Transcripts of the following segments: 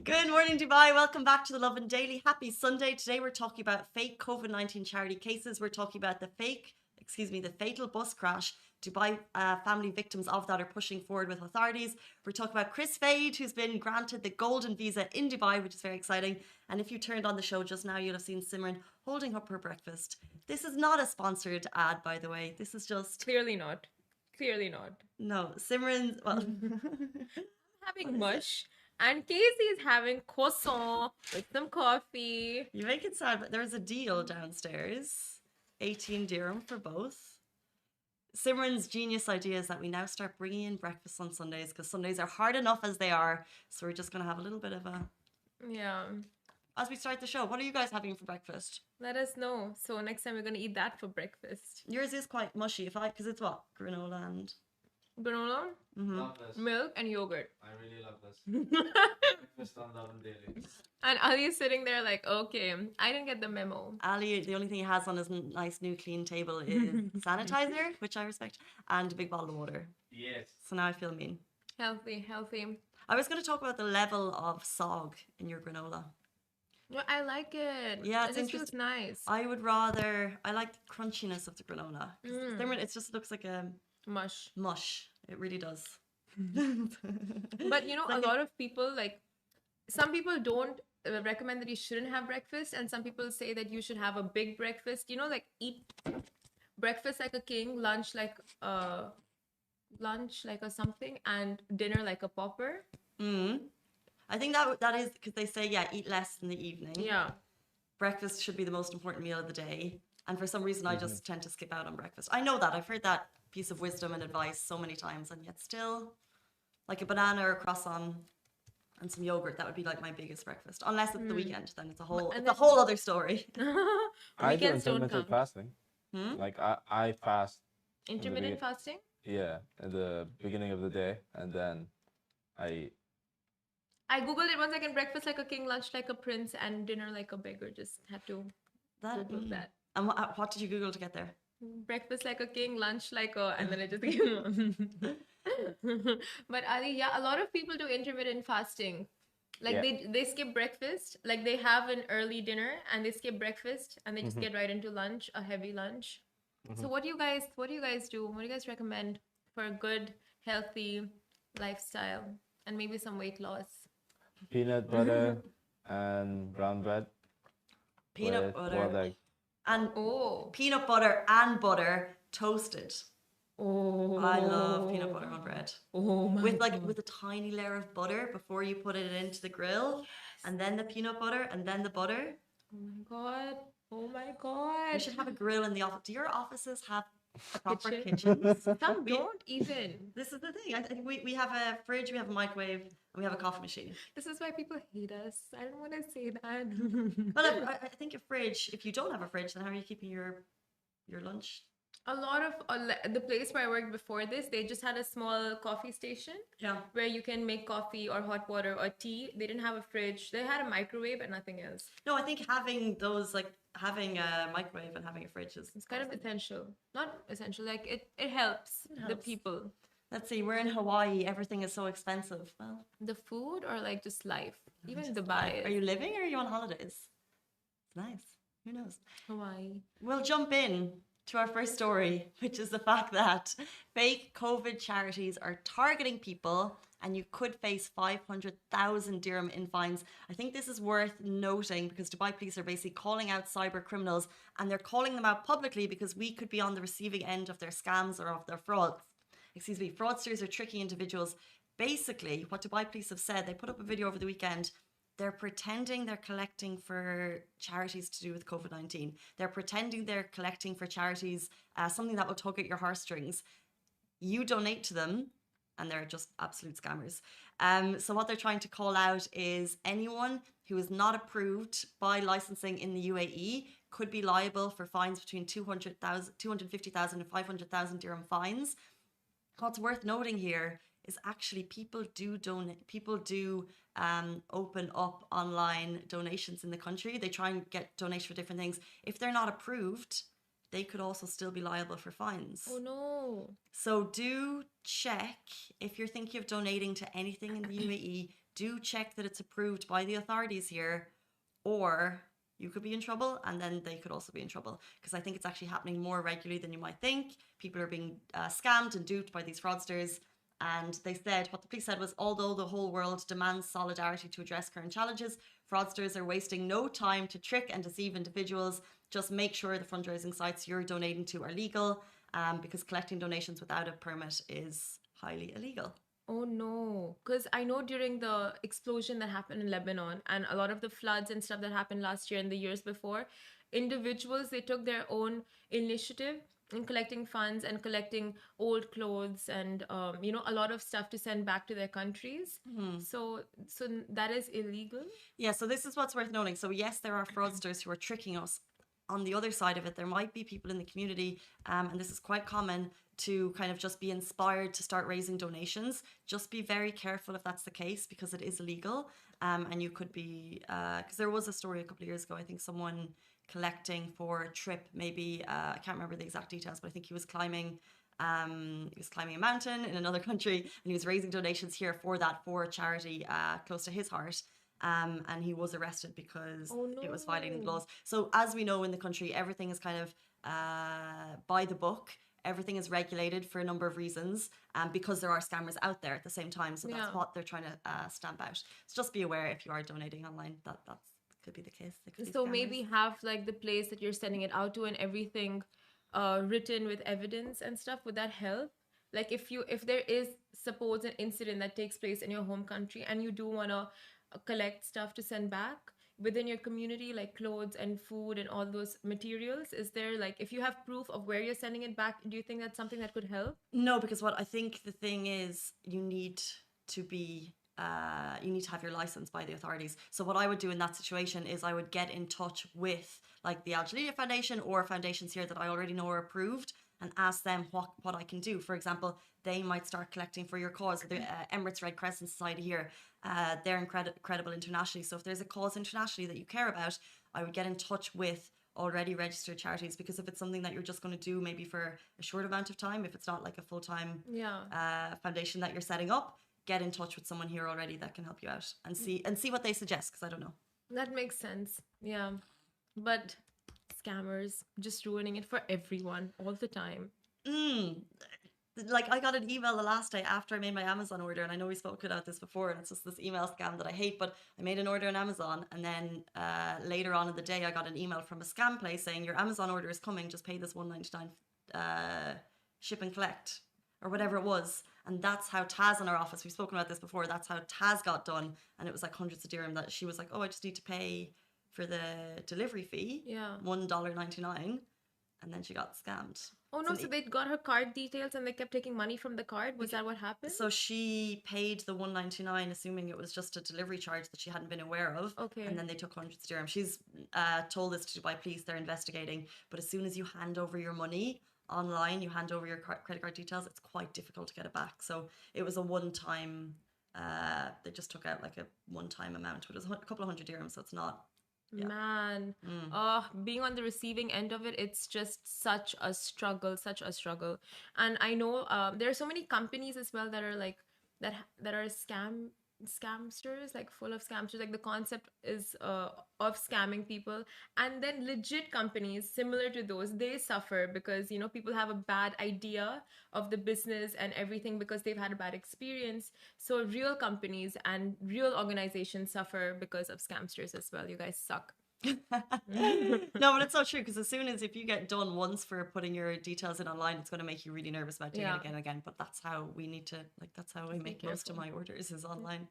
Good morning, Dubai. Welcome back to the Lovin Daily. Happy Sunday. Today we're talking about fake COVID-19 charity cases. We're talking about the fatal bus crash. Dubai family victims of that are pushing forward with authorities. We're talking about Kris, who's been granted the golden visa in Dubai, which is very exciting. And if you turned on the show just now, you'll have seen Simran holding up her breakfast. This is not a sponsored ad, by the way. This is just... Clearly not. Clearly not. No, Simran's... Well... having mush. And Casey's having croissant with some coffee. You make it sad, but there's a deal downstairs. 18 dirham for both. Simran's genius idea is that we now start bringing in breakfast on Sundays because Sundays are hard enough as they are. So we're just going to have a little bit of a... Yeah. As we start the show, what are you guys having for breakfast? Let us know. So next time we're going to eat that for breakfast. Yours is quite mushy, because it's what? Granola and... Granola, Love this. milk, and yogurt. I really love this. Breakfast on Lovin Daily. And Ali's sitting there like, okay, I didn't get the memo. Ali, the only thing he has on his nice new clean table is sanitizer, which I respect, and a big bottle of water. Yes. So now I feel mean. Healthy. I was going to talk about the level of sog in your granola. No, I like it. Yeah, it's it just interesting. feels nice. I like the crunchiness of the granola. It just looks like a Mush. It really does. But you know, a lot of people, like, some people don't recommend that you shouldn't have breakfast, and some people say that you should have a big breakfast. You know, like, eat breakfast like a king, lunch like a something, and dinner like a pauper. I think that is because they say, eat less in the evening. Yeah. Breakfast should be the most important meal of the day. And for some reason, I just tend to skip out on breakfast. I know that. I've heard that piece of wisdom and advice so many times, and yet still, like a banana or a croissant and some yogurt, that would be like my biggest breakfast. Unless it's the weekend, then it's a whole other story. I do Weekends don't intermittent count. fasting. Like I fast. Intermittent fasting? Yeah, at the beginning of the day, and then I googled it 1 second. Breakfast like a king, lunch like a prince, and dinner like a beggar. Just had to Google that. And what did you Google to get there? Breakfast like a king, lunch like a, and then it just came on. But Ali, yeah, a lot of people do intermittent fasting. Like they skip breakfast, like they have an early dinner and they skip breakfast and they just get right into lunch, a heavy lunch. So what do you guys do? What do you guys recommend for a good, healthy lifestyle and maybe some weight loss? peanut butter and brown bread. Peanut butter. And peanut butter and butter toasted. Oh, I love peanut butter on bread. Oh my with a tiny layer of butter before you put it into the grill, and then the peanut butter, and then the butter. Oh my god! Oh my god! You should have a grill in the office. Do your offices have proper kitchens? Some don't even. This is the thing. I think we have a fridge, we have a microwave, and we have a coffee machine. This is why people hate us. I don't want to say that. Well, I think a fridge. If you don't have a fridge, then how are you keeping your lunch A lot of the place where I worked before this, they just had a small coffee station Yeah. where you can make coffee or hot water or tea. They didn't have a fridge. They had a microwave and nothing else. No, I think having those, like having a microwave and having a fridge is It's kind of awesome. essential. Not essential, like it helps the helps. people. Let's see, we're in Hawaii. Everything is so expensive. Well, The food or like just life. Even just Dubai life. is. Are you living or are you on holidays? It's nice. Who knows? Hawaii. We'll jump in to our first story, which is the fact that fake COVID charities are targeting people and you could face 500,000 dirham in fines. I think this is worth noting because Dubai police are basically calling out cyber criminals and they're calling them out publicly because we could be on the receiving end of their scams or of their frauds. Excuse me, fraudsters are tricking individuals. Basically, what Dubai police have said, they put up a video over the weekend. They're pretending they're collecting for charities to do with COVID-19. They're pretending they're collecting for charities, something that will tug at your heartstrings. You donate to them, and they're just absolute scammers. So what they're trying to call out is anyone who is not approved by licensing in the UAE could be liable for fines between 250,000 and 500,000 dirham fines. What's worth noting here is actually people do donate. People do open up online donations in the country. They try and get donations for different things. If they're not approved, they could also still be liable for fines. Oh no. So do check if you're thinking of donating to anything in the UAE. Do check that it's approved by the authorities here, or you could be in trouble and then they could also be in trouble, because I think it's actually happening more regularly than you might think. People are being scammed and duped by these fraudsters. And they said, what the police said was, although the whole world demands solidarity to address current challenges, fraudsters are wasting no time to trick and deceive individuals. Just make sure the fundraising sites you're donating to are legal, because collecting donations without a permit is highly illegal. Oh no. Because I know during the explosion that happened in Lebanon and a lot of the floods and stuff that happened last year and the years before, individuals, they took their own initiative in collecting funds and collecting old clothes and a lot of stuff to send back to their countries. So that is illegal. Yeah, so this is what's worth noting. So yes, there are fraudsters who are tricking us. On the other side of it, there might be people in the community, and this is quite common, to kind of just be inspired to start raising donations. Just be very careful if that's the case, because it is illegal. And you could be, because there was a story a couple of years ago, I think someone collecting for a trip, maybe, I can't remember the exact details, but I think he was climbing a mountain in another country, and he was raising donations here for a charity close to his heart. And he was arrested because it was violating the laws. So as we know in the country, everything is kind of by the book. Everything is regulated for a number of reasons, because there are scammers out there at the same time. So that's what they're trying to stamp out. So just be aware if you are donating online, that could be the case. So maybe have like the place that you're sending it out to and everything written with evidence and stuff. Would that help? Like if there is, suppose, an incident that takes place in your home country and you do want to collect stuff to send back within your community, like clothes and food and all those materials, is there, like, if you have proof of where you're sending it back, do you think that's something that could help? No, because what I think the thing is, you need to have your license by the authorities. So what I would do in that situation is I would get in touch with like the Al Jalila Foundation or foundations here that I already know are approved, and ask them what I can do. For example, they might start collecting for your cause. The Emirates Red Crescent Society here, they're incredible internationally. So if there's a cause internationally that you care about, I would get in touch with already registered charities, because if it's something that you're just going to do maybe for a short amount of time, if it's not like a full-time foundation that you're setting up, get in touch with someone here already that can help you out and see what they suggest, because I don't know. That makes sense. Yeah. But scammers just ruining it for everyone all the time. Like, I got an email the last day after I made my Amazon order, and I know we spoke about this before, and it's just this email scam that I hate, but I made an order on Amazon, and then later on in the day I got an email from a scam place saying, your Amazon order is coming, just pay this $1.99 ship and collect, or whatever it was. And that's how Taz in our office, we've spoken about this before, that's how Taz got done, and it was like hundreds of dirham that she was like, oh, I just need to pay for the delivery fee, $1.99, and then she got scammed. Oh no, so they got her card details and they kept taking money from the card? Was that what happened? So she paid the $1.99, assuming it was just a delivery charge that she hadn't been aware of. Okay. And then they took hundreds of dirham. She's told this to Dubai police, they're investigating. But as soon as you hand over your money, online, you hand over your credit card details, it's quite difficult to get it back. So it was a one-time, they just took out like a one-time amount, but it was a couple of hundred dirhams, so it's not. Yeah. Man, being on the receiving end of it, it's just such a struggle, such a struggle. And I know there are so many companies as well that are like that are scamsters, like full of scamsters. Like the concept is of scamming people, and then legit companies similar to those, they suffer because people have a bad idea of the business and everything because they've had a bad experience. So real companies and real organizations suffer because of scamsters as well. You guys suck. No, but it's so true, because as soon as if you get done once for putting your details in online, it's going to make you really nervous about doing it again and again. But that's how we need to, like, that's how I make most of my orders is online.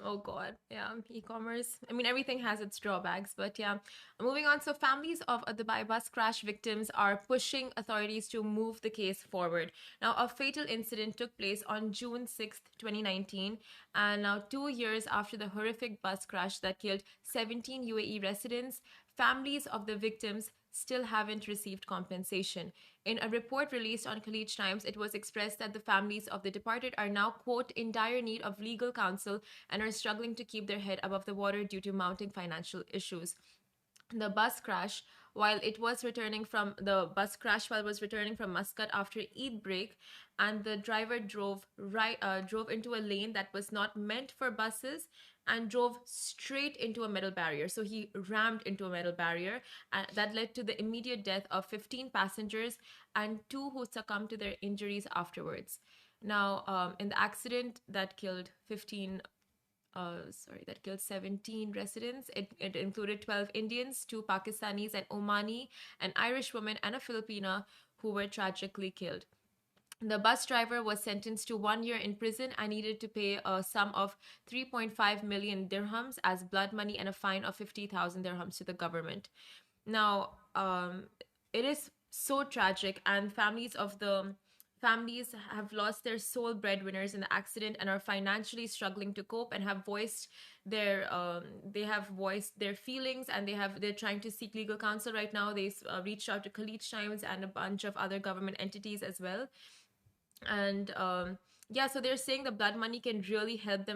Oh God, yeah, e-commerce. I mean, everything has its drawbacks, but yeah. Moving on, so families of a Dubai bus crash victims are pushing authorities to move the case forward. Now, a fatal incident took place on June 6th, 2019, and now 2 years after the horrific bus crash that killed 17 UAE residents, families of the victims still haven't received compensation. In a report released on Khalij Times, it was expressed that the families of the departed are now, quote, in dire need of legal counsel and are struggling to keep their head above the water due to mounting financial issues. The bus crash, while it was returning from Muscat after Eid break, and the driver drove into a lane that was not meant for buses and drove straight into a metal barrier. So he rammed into a metal barrier, and that led to the immediate death of 15 passengers and 2 who succumbed to their injuries afterwards. Now, in the accident that killed 17 residents. It included 12 Indians, 2 Pakistanis, an Omani, an Irish woman, and a Filipina who were tragically killed. The bus driver was sentenced to 1 year in prison and needed to pay a sum of 3.5 million dirhams as blood money and a fine of 50,000 dirhams to the government. Now, it is so tragic, and families have lost their sole breadwinners in the accident and are financially struggling to cope, and have voiced their feelings, and they're trying to seek legal counsel right now. They reached out to Khalij Times and a bunch of other government entities as well. And so they're saying the blood money can really help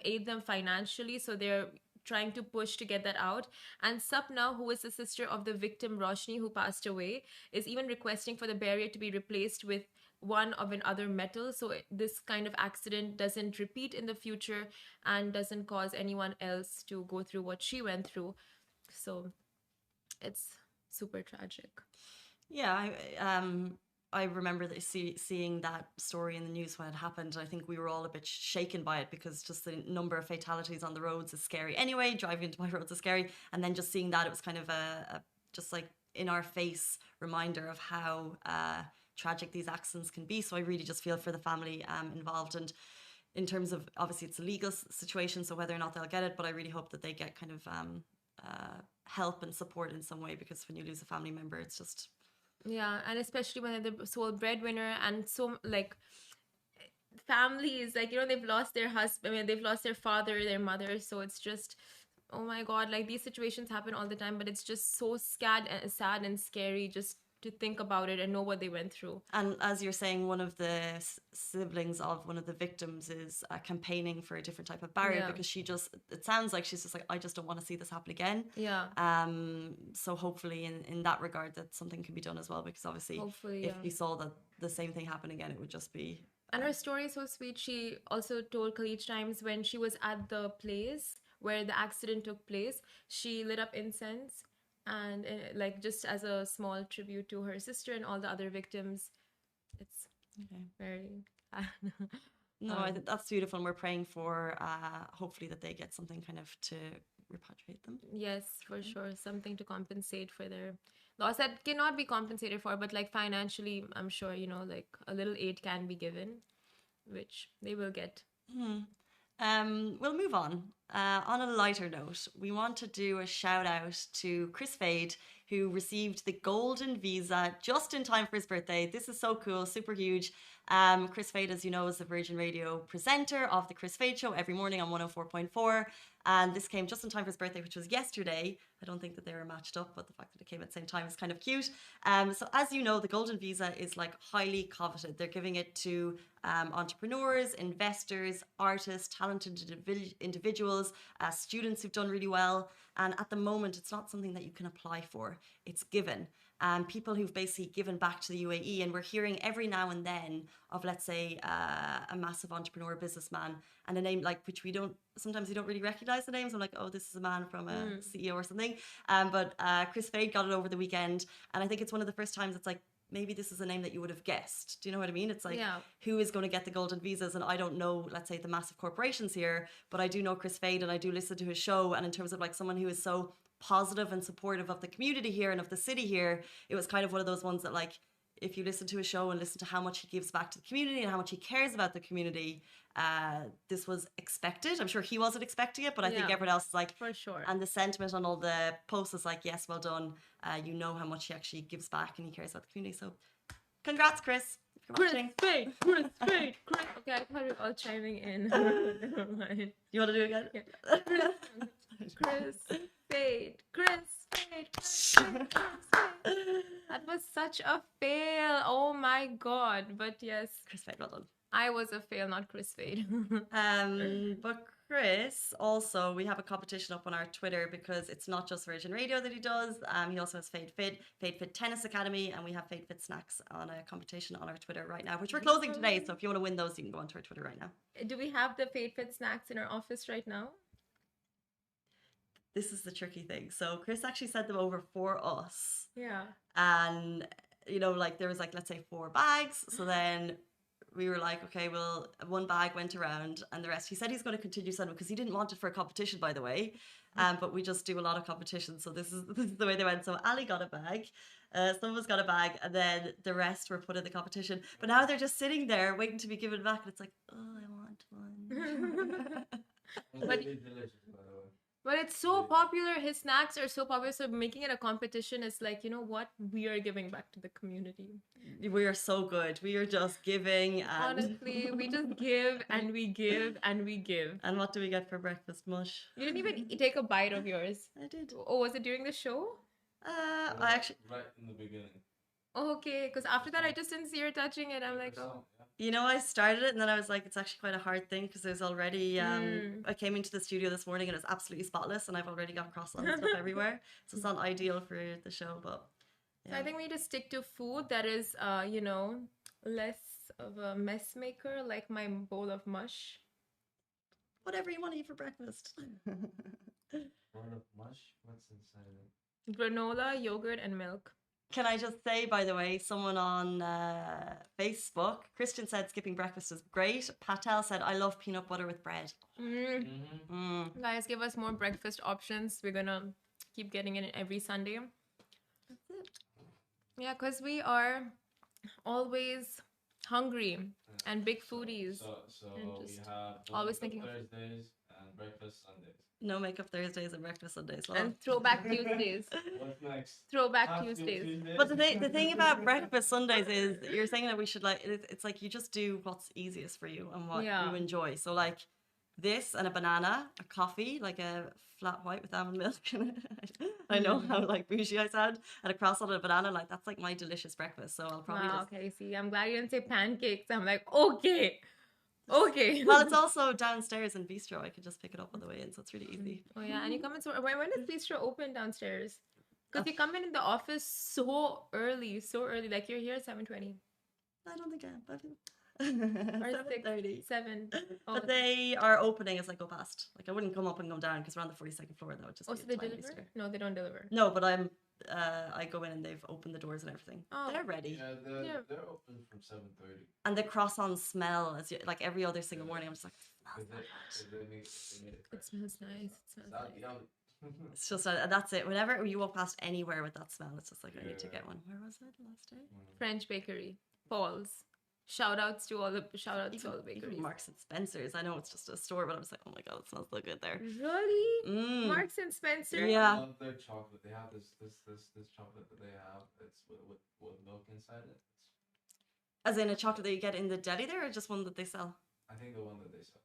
aid them financially. So they're trying to push to get that out. And Sapna, who is the sister of the victim Roshni, who passed away, is even requesting for the barrier to be replaced with one of another metal, so this kind of accident doesn't repeat in the future and doesn't cause anyone else to go through what she went through. So it's super tragic. Yeah, I remember seeing that story in the news when it happened. I think we were all a bit shaken by it, because just the number of fatalities on the roads is scary. Anyway, driving into my roads is scary. And then just seeing that, it was kind of a just like in our face reminder of how tragic these accidents can be. So I really just feel for the family involved. And in terms of, obviously it's a legal situation, so whether or not they'll get it, but I really hope that they get kind of help and support in some way, because when you lose a family member, it's just... Yeah, and especially when they're the sole breadwinner, and so like families, like they've lost their husband, I mean, they've lost their father, their mother, so it's just, oh my God, like these situations happen all the time, but it's just so sad and scary just to think about it and know what they went through. And as you're saying, one of the siblings of one of the victims is campaigning for a different type of barrier, because it sounds like she's just like, I just don't want to see this happen again. Yeah. So hopefully in that regard that something can be done as well, because obviously if we saw that the same thing happen again, it would just be... And her story is so sweet. She also told Khalij Times when she was at the place where the accident took place, she lit up incense, and like just as a small tribute to her sister and all the other victims. It's very no, that's beautiful, and we're praying for hopefully that they get something kind of to repatriate them. Yes, for sure, something to compensate for their loss that cannot be compensated for, but like financially, I'm sure like a little aid can be given, which they will get. We'll move on. On a lighter note, we want to do a shout out to Kris, who received the golden visa just in time for his birthday. This is so cool, super huge. Kris, as you know, is the Virgin Radio presenter of the Kris Show every morning on 104.4. And this came just in time for his birthday, which was yesterday. I don't think that they were matched up, but the fact that it came at the same time is kind of cute. So as you know, the Golden Visa is like highly coveted. They're giving it to entrepreneurs, investors, artists, talented individuals, students who've done really well. And at the moment, it's not something that you can apply for. It's given. People who've basically given back to the UAE. And we're hearing every now and then of, let's say, a massive entrepreneur, businessman, and a name like, which sometimes you don't really recognize the names. I'm like, oh, this is a man from a CEO or something. But Kris Fade got it over the weekend. And I think it's one of the first times it's like, maybe this is a name that you would have guessed. Do you know what I mean? It's like, who is going to get the golden visas? And I don't know, let's say, the massive corporations here, but I do know Kris Fade and I do listen to his show. And in terms of like someone who is so positive and supportive of the community here and of the city here, it was kind of one of those ones that, like, if you listen to his show and listen to how much he gives back to the community and how much he cares about the community, this was expected. I'm sure he wasn't expecting it, but I think everyone else is like, for sure. And the sentiment on all the posts is like, yes, well done. You know how much he actually gives back and he cares about the community. So congrats, Kris. Kris Fade, Kris Fade, Kris. Okay, I thought we were all chiming in. Never mind. You want to do it again? Yeah. Kris Fade, Kris Fade, Kris Fade, Kris Fade. That was such a fail. Oh my god. But yes, Kris Fade, well done. I was a fail, not Kris Fade. But Kris, also, we have a competition up on our Twitter because it's not just Virgin Radio that he does. He also has Fade Fit Tennis Academy, and we have Fade Fit Snacks on a competition on our Twitter right now, which we're closing today. So if you want to win those, you can go onto our Twitter right now. Do we have the Fade Fit Snacks in our office right now? This is the tricky thing. So Kris actually sent them over for us. Yeah. And, you know, like there was like, let's say 4 bags. So then we were like, okay, well, 1 bag went around and the rest, he said he's going to continue sending them because he didn't want it for a competition, by the way. But we just do a lot of competitions. So this is the way they went. So Ali got a bag. Some of us got a bag, and then the rest were put in the competition. But now they're just sitting there waiting to be given back. And it's like, oh, I want one. But it's so popular. His snacks are so popular. So making it a competition is like, you know what? We are giving back to the community. We are so good. We are just giving. And honestly, we just give and we give and we give. And what do we get for breakfast? Mush. You didn't even take a bite of yours. I did. Oh, was it during the show? I actually. Right in the beginning. Oh, okay, because after that I just didn't see her touching it. I'm like, oh. You know, I started it and then I was like, it's actually quite a hard thing because there's already, I came into the studio this morning and it's absolutely spotless and I've already got croissants and stuff everywhere. So it's not ideal for the show, but yeah. So I think we need to stick to food that is, you know, less of a mess maker, like my bowl of mush. Whatever you want to eat for breakfast. Bowl of mush? What's inside it? Granola, yogurt, and milk. Can I just say, by the way, someone on Facebook, Christian said skipping breakfast is great. Patel said, I love peanut butter with bread. Guys, give us more breakfast options. We're going to keep getting it every Sunday. That's it. Yeah, because we are always hungry and big foodies. So we have always thinking Thursdays and breakfast Sundays. No makeup Thursdays and breakfast Sundays. Love. And throwback Tuesdays. What's next? Throwback Tuesdays. But the thing about breakfast Sundays is you're saying that we should like, it's like you just do what's easiest for you and what you enjoy. So like this and a banana, a coffee, like a flat white with almond milk. I know how like bougie I sound. And a croissant and a banana, like that's like my delicious breakfast. So I'll probably okay, see, I'm glad you didn't say pancakes. I'm like, okay. Well, it's also downstairs in Bistro. I could just pick it up on the way in, so it's really easy. Oh yeah, and you come in so when is Bistro open downstairs? Because you come in the office so early. Like you're here at 7:20. I don't think I am. Or 7:30. 7. Oh, but they are opening as I go past. Like I wouldn't come up and come down because we're on the 42nd floor. That would just. Oh, so they deliver? No, they don't deliver. No, but I go in and they've opened the doors and everything. Oh, they're ready. Yeah, they're open from 7:30. And the croissants smell as like every other single morning. I'm just like, it smells nice. It smells nice. It's just that's it. Whenever you walk past anywhere with that smell, it's just like I need to get one. Where was it last day? French bakery, Paul's. Shout outs to all the bakeries. Even Marks and Spencer's. I know it's just a store, but I'm just like, oh my god, it smells so good there. Really? Marks and Spencer. Yeah. I love their chocolate. They have this chocolate that they have. It's with milk inside it. As in a chocolate that you get in the deli there, or just one that they sell? I think the one that they sell.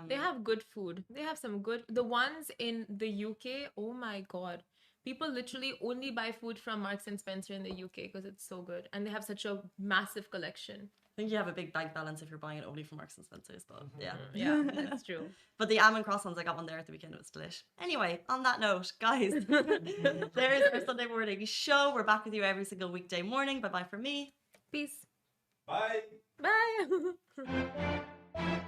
They have good food. They have some good. The ones in the UK, oh my God. People literally only buy food from Marks and Spencer in the UK because it's so good. And they have such a massive collection. I think you have a big bank balance if you're buying it only from Marks and Spencer's, but yeah. Yeah, that's true. But the almond croissants, I got one there at the weekend. It was delish. Anyway, on that note, guys, there's our Sunday morning show. We're back with you every single weekday morning. Bye bye from me. Peace. Bye. Bye.